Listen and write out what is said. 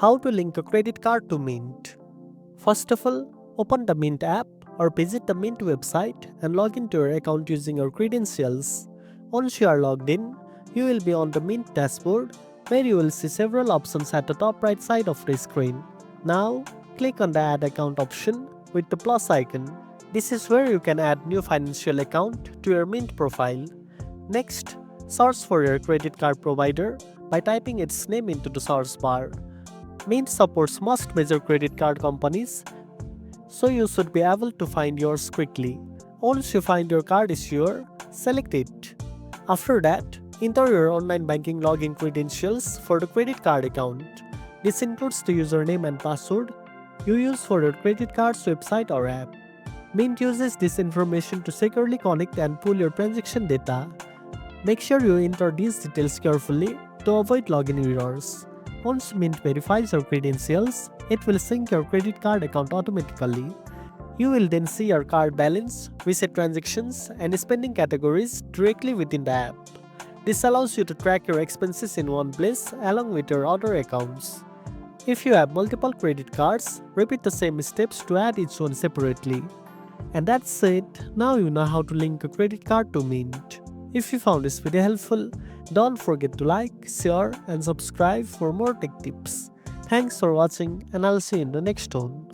How to link a credit card to Mint. First of all, open the Mint app or visit the Mint website and log into your account using your credentials. Once you are logged in, you will be on the Mint dashboard where you will see several options at the top right side of the screen. Now, click on the Add Account option with the plus icon. This is where you can add new financial account to your Mint profile. Next, search for your credit card provider by typing its name into the search bar. Mint supports most major credit card companies, so you should be able to find yours quickly. Once you find your card issuer, select it. After that, enter your online banking login credentials for the credit card account. This includes the username and password you use for your credit card's website or app. Mint uses this information to securely connect and pull your transaction data. Make sure you enter these details carefully to avoid login errors. Once Mint verifies your credentials, it will sync your credit card account automatically. You will then see your card balance, reset transactions, and spending categories directly within the app. This allows you to track your expenses in one place along with your other accounts. If you have multiple credit cards, repeat the same steps to add each one separately. And that's it. Now you know how to link a credit card to Mint. If you found this video helpful, don't forget to like, share, and subscribe for more tech tips. Thanks for watching, and I'll see you in the next one.